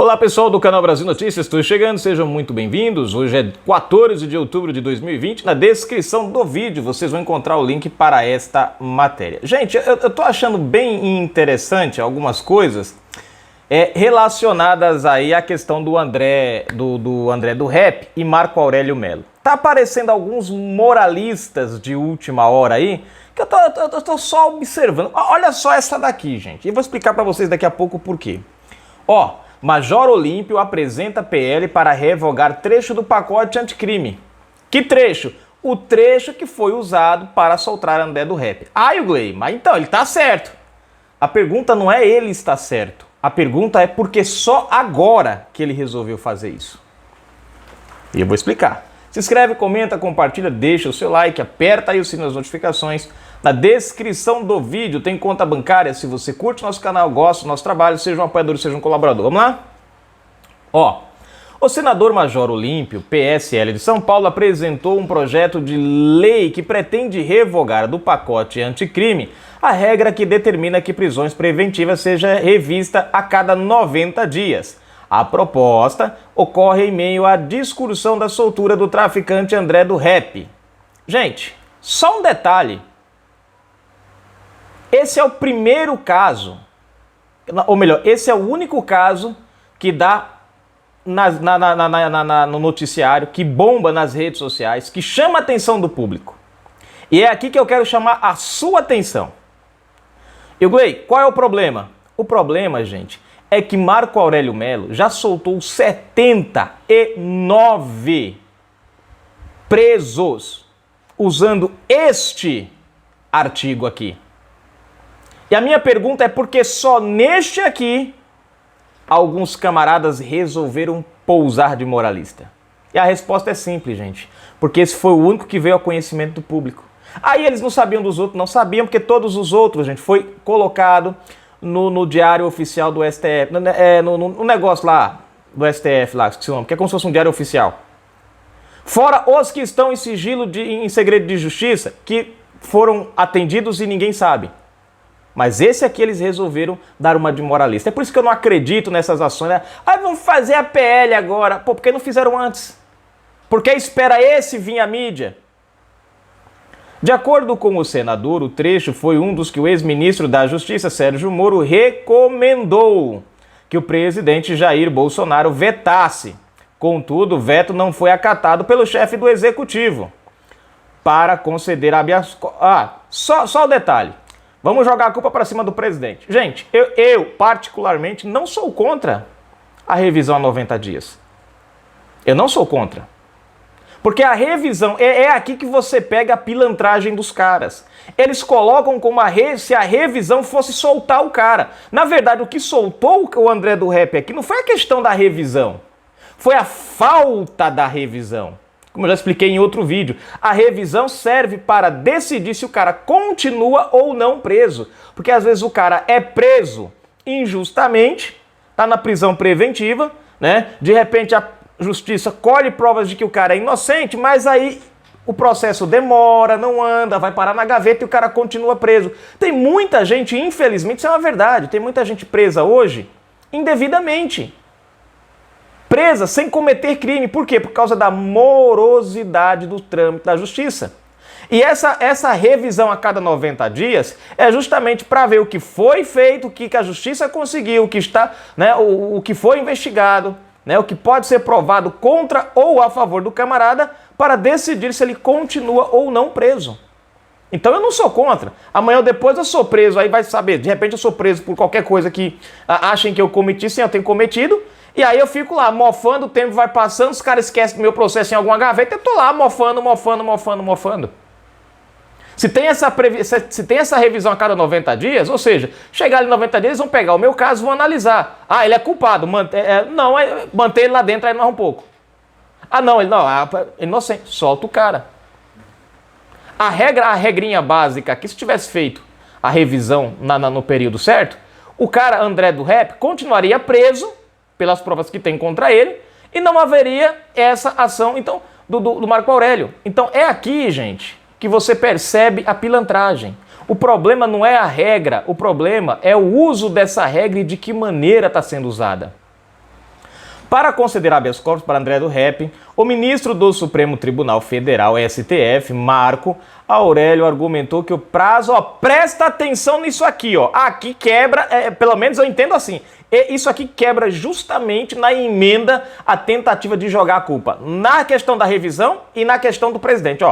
Olá pessoal do canal Brasil Notícias, estou chegando, sejam muito bem-vindos. Hoje é 14 de outubro de 2020. Na descrição do vídeo vocês vão encontrar o link para esta matéria. Gente, eu tô achando bem interessante algumas coisas relacionadas aí à questão do André do Rap e Marco Aurélio Mello. Tá aparecendo alguns moralistas de última hora aí, que eu tô só observando. Olha só essa daqui, gente. E vou explicar para vocês daqui a pouco o porquê. Ó, Major Olímpio apresenta PL para revogar trecho do pacote anticrime. Que trecho? O trecho que foi usado para soltar André do Rap. Glei, mas então, ele tá certo. A pergunta não é ele está certo. A pergunta é por que só agora que ele resolveu fazer isso. E eu vou explicar. Se inscreve, comenta, compartilha, deixa o seu like, aperta aí o sininho das notificações. Na descrição do vídeo tem conta bancária. Se você curte nosso canal, gosta do nosso trabalho, seja um apoiador, seja um colaborador. Vamos lá? Ó, o senador Major Olímpio, PSL de São Paulo, apresentou um projeto de lei que pretende revogar do pacote anticrime a regra que determina que prisões preventivas seja revista a cada 90 dias. A proposta ocorre em meio à discussão da soltura do traficante André do Rap. Gente, só um detalhe. Esse é o primeiro caso, ou melhor, esse é o único caso que dá no noticiário, que bomba nas redes sociais, que chama a atenção do público. E é aqui que eu quero chamar a sua atenção. Glei, qual é o problema? O problema, gente, é que Marco Aurélio Mello já soltou 79 presos usando este artigo aqui. E a minha pergunta é por que só neste aqui alguns camaradas resolveram pousar de moralista? E a resposta é simples, gente. Porque esse foi o único que veio ao conhecimento do público. Aí eles não sabiam dos outros, não sabiam, porque todos os outros, gente, foi colocado no diário oficial do STF, no negócio lá do STF, lá, esqueci o nome, que é como se fosse um diário oficial. Fora os que estão em sigilo, em segredo de justiça, que foram atendidos e ninguém sabe. Mas esse aqui eles resolveram dar uma de moralista. É por isso que eu não acredito nessas ações, né? Vamos fazer a PL agora. Pô, por que não fizeram antes? Por que espera esse vir à mídia? De acordo com o senador, o trecho foi um dos que o ex-ministro da Justiça, Sérgio Moro, recomendou que o presidente Jair Bolsonaro vetasse. Contudo, o veto não foi acatado pelo chefe do executivo para conceder habeas corpus. Só o detalhe. Vamos jogar a culpa para cima do presidente. Gente, eu particularmente não sou contra a revisão a 90 dias. Eu não sou contra. Porque a revisão, é aqui que você pega a pilantragem dos caras. Eles colocam como se a revisão fosse soltar o cara. Na verdade, o que soltou o André do Rap aqui não foi a questão da revisão. Foi a falta da revisão. Como eu já expliquei em outro vídeo, a revisão serve para decidir se o cara continua ou não preso. Porque às vezes o cara é preso injustamente, tá na prisão preventiva, né? De repente a justiça colhe provas de que o cara é inocente, mas aí o processo demora, não anda, vai parar na gaveta e o cara continua preso. Tem muita gente, infelizmente, isso é uma verdade, tem muita gente presa hoje indevidamente. Presa sem cometer crime. Por quê? Por causa da morosidade do trâmite da justiça. E essa revisão a cada 90 dias é justamente para ver o que foi feito, o que a justiça conseguiu, o que está, né, o que foi investigado, né, o que pode ser provado contra ou a favor do camarada para decidir se ele continua ou não preso. Então eu não sou contra. Amanhã ou depois eu sou preso, aí vai saber, de repente eu sou preso por qualquer coisa que achem que eu cometi sem eu ter cometido. E aí eu fico lá mofando, o tempo vai passando, os caras esquecem do meu processo em alguma gaveta, eu tô lá mofando. Se tem essa revisão a cada 90 dies, ou seja, chegar ali 90 dias, eles vão pegar o meu caso e vão analisar. Ele é culpado, mantém ele lá dentro aí mais um pouco. Ele é inocente, solta o cara. A regrinha básica aqui, se tivesse feito a revisão no período certo, o cara André do Rap continuaria preso pelas provas que tem contra ele, e não haveria essa ação então do Marco Aurélio. Então é aqui, gente, que você percebe a pilantragem. O problema não é a regra, o problema é o uso dessa regra e de que maneira está sendo usada. Para conceder habeas corpus para André do Rep, o ministro do Supremo Tribunal Federal, STF, Marco Aurélio, argumentou que o prazo, presta atenção nisso aqui, aqui quebra, pelo menos eu entendo assim, isso aqui quebra justamente na emenda a tentativa de jogar a culpa na questão da revisão e na questão do presidente,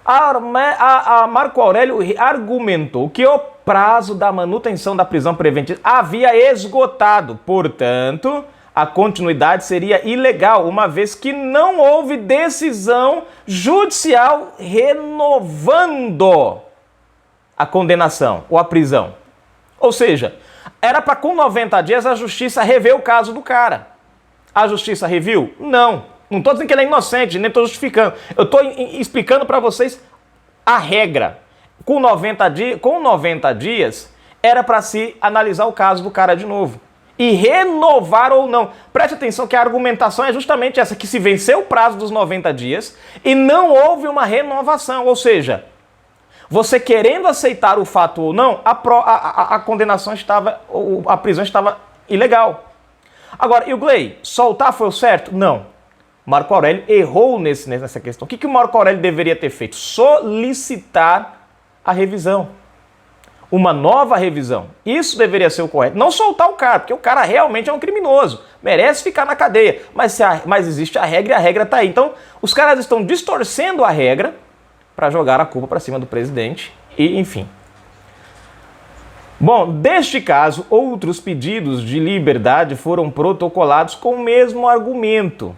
A Marco Aurélio argumentou que o prazo da manutenção da prisão preventiva havia esgotado, portanto, a continuidade seria ilegal, uma vez que não houve decisão judicial renovando a condenação ou a prisão. Ou seja, era para com 90 dias a justiça rever o caso do cara. A justiça reviu? Não. Não estou dizendo que ele é inocente, nem estou justificando. Eu estou explicando para vocês a regra. Com 90 dias, era para se analisar o caso do cara de novo. E renovar ou não. Preste atenção que a argumentação é justamente essa, que se venceu o prazo dos 90 dias e não houve uma renovação. Ou seja, você querendo aceitar o fato ou não, a condenação estava, a prisão estava ilegal. Agora, e o Gley, soltar foi o certo? Não. Marco Aurélio errou nessa questão. O que o Marco Aurélio deveria ter feito? Solicitar a revisão. Uma nova revisão. Isso deveria ser o correto. Não soltar o cara, porque o cara realmente é um criminoso. Merece ficar na cadeia. Mas existe a regra e a regra está aí. Então, os caras estão distorcendo a regra para jogar a culpa para cima do presidente e, enfim. Bom, deste caso, outros pedidos de liberdade foram protocolados com o mesmo argumento.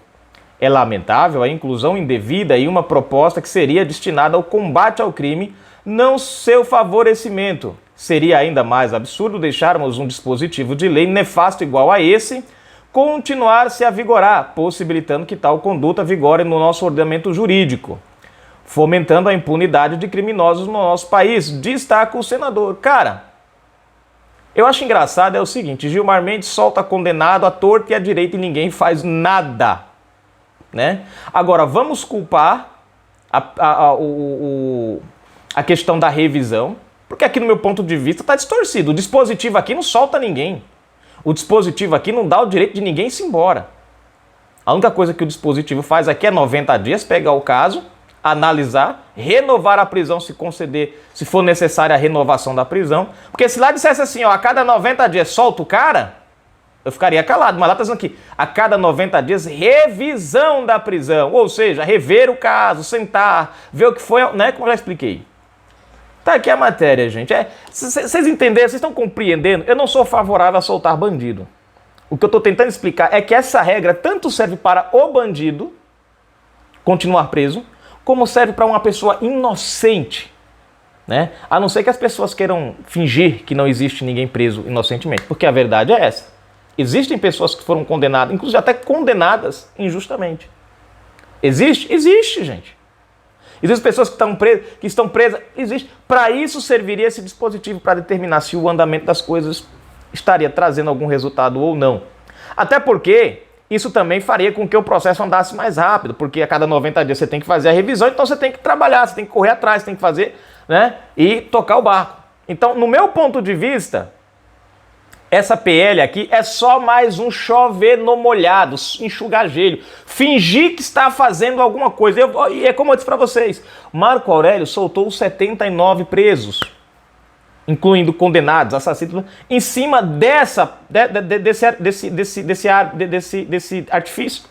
É lamentável a inclusão indevida em uma proposta que seria destinada ao combate ao crime, não seu favorecimento. Seria ainda mais absurdo deixarmos um dispositivo de lei nefasto igual a esse continuar-se a vigorar, possibilitando que tal conduta vigore no nosso ordenamento jurídico, fomentando a impunidade de criminosos no nosso país, destaca o senador. Cara, eu acho engraçado é o seguinte, Gilmar Mendes solta condenado à torta e à direita e ninguém faz nada, né? Agora, vamos culpar a questão da revisão, porque aqui no meu ponto de vista está distorcido. O dispositivo aqui não solta ninguém. O dispositivo aqui não dá o direito de ninguém se embora. A única coisa que o dispositivo faz aqui é 90 dias, pegar o caso, analisar, renovar a prisão se conceder, se for necessária a renovação da prisão. Porque se lá dissesse assim, a cada 90 dias solta o cara, eu ficaria calado. Mas lá está dizendo aqui, a cada 90 dias, revisão da prisão. Ou seja, rever o caso, sentar, ver o que foi, né? Como eu já expliquei. Tá aqui a matéria, gente. Vocês entenderam? Vocês estão compreendendo? Eu não sou favorável a soltar bandido. O que eu estou tentando explicar é que essa regra tanto serve para o bandido continuar preso, como serve para uma pessoa inocente, né? A não ser que as pessoas queiram fingir que não existe ninguém preso inocentemente, porque a verdade é essa. Existem pessoas que foram condenadas, inclusive até condenadas injustamente. Existe? Existe, gente. Existem pessoas que estão presas, existe. Para isso serviria esse dispositivo, para determinar se o andamento das coisas estaria trazendo algum resultado ou não. Até porque isso também faria com que o processo andasse mais rápido, porque a cada 90 dias você tem que fazer a revisão, então você tem que trabalhar, você tem que correr atrás, você tem que fazer, né, e tocar o barco. Então, no meu ponto de vista, essa PL aqui é só mais um chover no molhado, enxugar gelo, fingir que está fazendo alguma coisa. E é como eu disse para vocês, Marco Aurélio soltou 79 presos, incluindo condenados, assassinos, em cima desse artifício.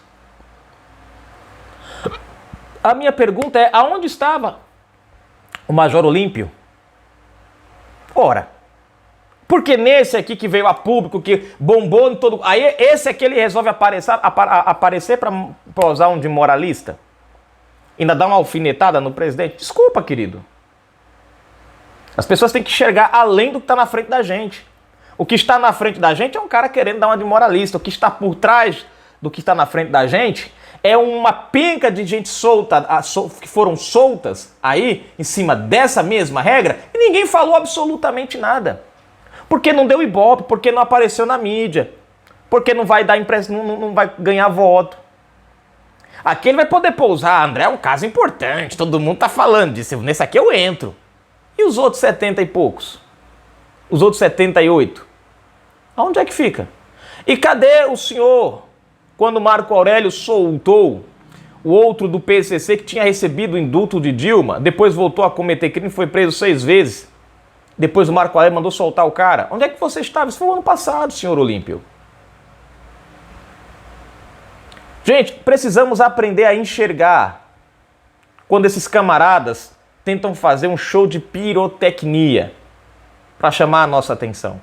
A minha pergunta é, aonde estava o Major Olímpio? Ora, porque nesse aqui que veio a público, que bombou em todo... Aí esse aqui ele resolve aparecer para usar um de moralista? Ainda dá uma alfinetada no presidente? Desculpa, querido. As pessoas têm que enxergar além do que está na frente da gente. O que está na frente da gente é um cara querendo dar uma de moralista. O que está por trás do que está na frente da gente é uma penca de gente solta, que foram soltas aí, em cima dessa mesma regra, e ninguém falou absolutamente nada. Porque não deu ibope, porque não apareceu na mídia, porque não vai dar impressão, não vai ganhar voto. Aqui ele vai poder pousar, André, é um caso importante, todo mundo tá falando disso, nesse aqui eu entro. E os outros 70 e poucos? Os outros 78? Aonde é que fica? E cadê o senhor quando Marco Aurélio soltou o outro do PCC que tinha recebido o indulto de Dilma, depois voltou a cometer crime, foi preso 6 vezes, depois o Marco Aurélio mandou soltar o cara? Onde é que você estava? Isso foi o ano passado, senhor Olímpio. Gente, precisamos aprender a enxergar quando esses camaradas tentam fazer um show de pirotecnia para chamar a nossa atenção.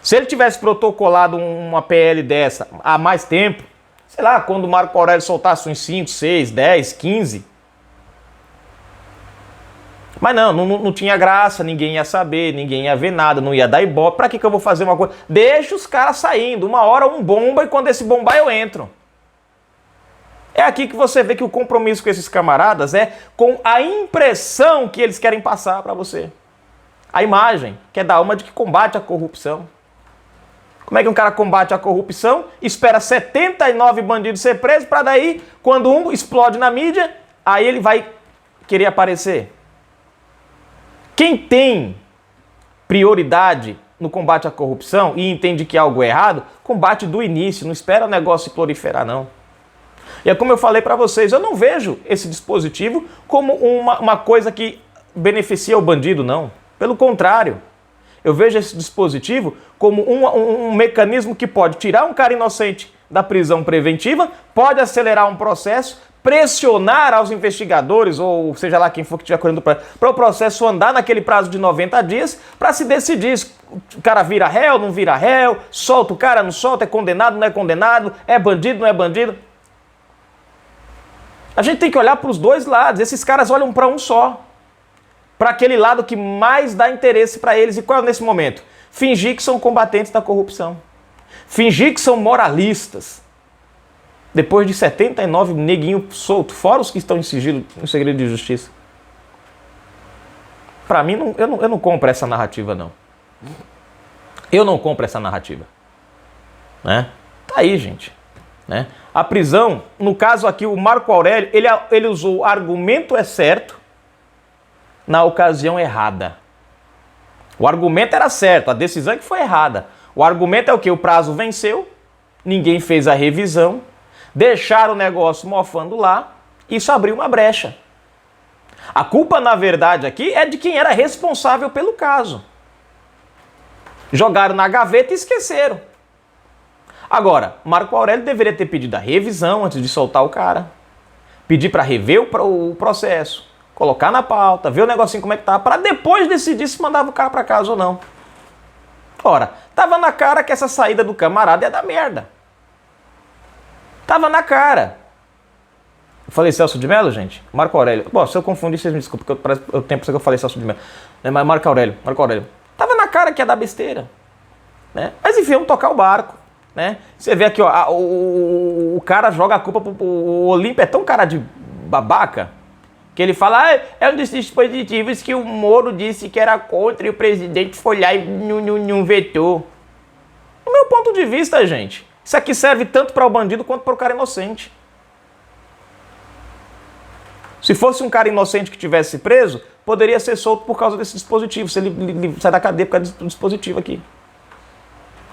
Se ele tivesse protocolado uma PL dessa há mais tempo, sei lá, quando o Marco Aurélio soltasse uns 5, 6, 10, 15. Mas não tinha graça, ninguém ia saber, ninguém ia ver nada, não ia dar ibope. Pra que eu vou fazer uma coisa? Deixa os caras saindo, uma hora um bomba e quando esse bombar eu entro. É aqui que você vê que o compromisso com esses camaradas é com a impressão que eles querem passar para você. A imagem, que é da alma de que combate a corrupção. Como é que um cara combate a corrupção? Espera 79 bandidos ser presos para daí, quando um explode na mídia, aí ele vai querer aparecer. Quem tem prioridade no combate à corrupção e entende que algo é errado, combate do início, não espera o negócio se proliferar, não. E é como eu falei para vocês, eu não vejo esse dispositivo como uma coisa que beneficia o bandido, não. Pelo contrário, eu vejo esse dispositivo como um mecanismo que pode tirar um cara inocente da prisão preventiva, pode acelerar um processo, pressionar aos investigadores, ou seja lá quem for que estiver correndo para o processo andar naquele prazo de 90 dias, para se decidir se o cara vira réu, não vira réu, solta o cara, não solta, é condenado, não é condenado, é bandido, não é bandido. A gente tem que olhar para os dois lados, esses caras olham para um só. Para aquele lado que mais dá interesse para eles. E qual é nesse momento? Fingir que são combatentes da corrupção. Fingir que são moralistas. Depois de 79 neguinhos soltos, fora os que estão em sigilo, em segredo de justiça. Para mim, eu não compro essa narrativa, não. Eu não compro essa narrativa. Né? Tá aí, gente. Né? A prisão, no caso aqui, o Marco Aurélio, ele usou o argumento é certo, na ocasião errada. O argumento era certo, a decisão é que foi errada. O argumento é o quê? O prazo venceu, ninguém fez a revisão, deixaram o negócio mofando lá, isso abriu uma brecha. A culpa, na verdade, aqui é de quem era responsável pelo caso. Jogaram na gaveta e esqueceram. Agora, Marco Aurélio deveria ter pedido a revisão antes de soltar o cara, pedir para rever o processo, colocar na pauta, ver o negocinho como é que tá, para depois decidir se mandava o cara para casa ou não. Ora, tava na cara que essa saída do camarada ia dar merda. Tava na cara. Eu falei Celso de Mello, gente? Marco Aurélio. Bom, se eu confundi, vocês me desculpem, porque eu tenho que eu falei Celso de Mello. Mas Marco Aurélio. Tava na cara que ia dar besteira. Né? Mas enfim, vamos tocar o barco. Né? Você vê aqui, ó, o cara joga a culpa o Olímpio é tão cara de babaca que ele fala, é um dos dispositivos que o Moro disse que era contra e o presidente foi lá e não vetou. Do meu ponto de vista, gente, isso aqui serve tanto para o bandido quanto para o cara inocente. Se fosse um cara inocente que tivesse preso, poderia ser solto por causa desse dispositivo, se ele sai da cadeia por causa do dispositivo aqui.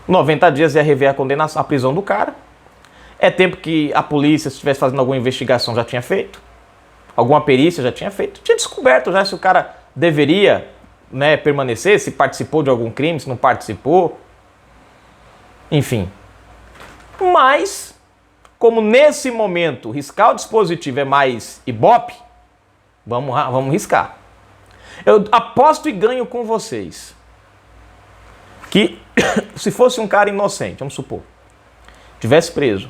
90 dias ia rever a condenação, a prisão do cara. É tempo que a polícia, se estivesse fazendo alguma investigação, já tinha feito. Alguma perícia já tinha feito. Tinha descoberto já se o cara deveria, né, permanecer, se participou de algum crime, se não participou. Enfim. Mas, como nesse momento riscar o dispositivo é mais ibope, vamos riscar. Eu aposto e ganho com vocês que se fosse um cara inocente, vamos supor, tivesse preso,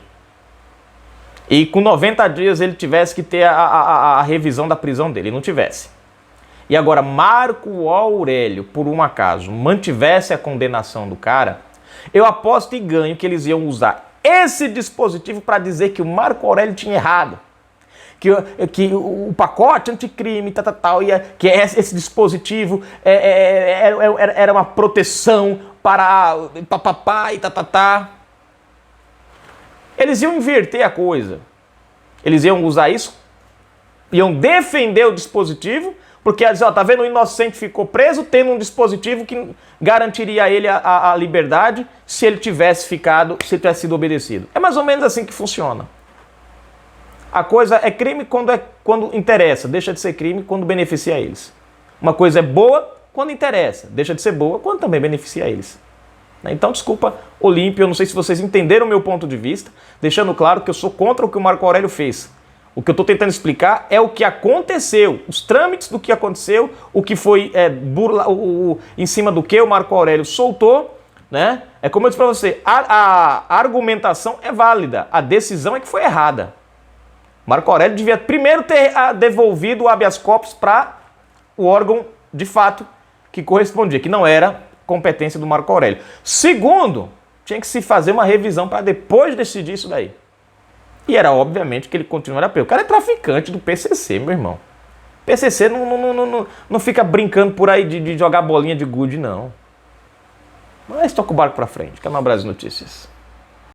e com 90 dias ele tivesse que ter a revisão da prisão dele, e não tivesse. E agora Marco Aurélio, por um acaso, mantivesse a condenação do cara, eu aposto e ganho que eles iam usar esse dispositivo para dizer que o Marco Aurélio tinha errado. Que o pacote anticrime, que esse dispositivo era uma proteção para papapá e tatatá. Eles iam inverter a coisa. Eles iam usar isso, iam defender o dispositivo Porque ela diz, ó, tá vendo, o inocente ficou preso tendo um dispositivo que garantiria a ele a liberdade se ele tivesse sido obedecido. É mais ou menos assim que funciona. A coisa é crime quando interessa, deixa de ser crime quando beneficia eles. Uma coisa é boa quando interessa, deixa de ser boa quando também beneficia eles. Então, desculpa, Olímpio, eu não sei se vocês entenderam o meu ponto de vista, deixando claro que eu sou contra o que o Marco Aurélio fez. O que eu estou tentando explicar é o que aconteceu, os trâmites do que aconteceu, o que foi em cima do que o Marco Aurélio soltou, né? É como eu disse para você, a argumentação é válida, a decisão é que foi errada. Marco Aurélio devia primeiro ter devolvido o habeas corpus para o órgão de fato que correspondia, que não era competência do Marco Aurélio. Segundo, tinha que se fazer uma revisão para depois decidir isso daí. E era obviamente que ele continuaria preso. O cara é traficante do PCC, meu irmão. PCC não fica brincando por aí de jogar bolinha de gude, não. Mas toca o barco para frente. Canal Brasil Notícias.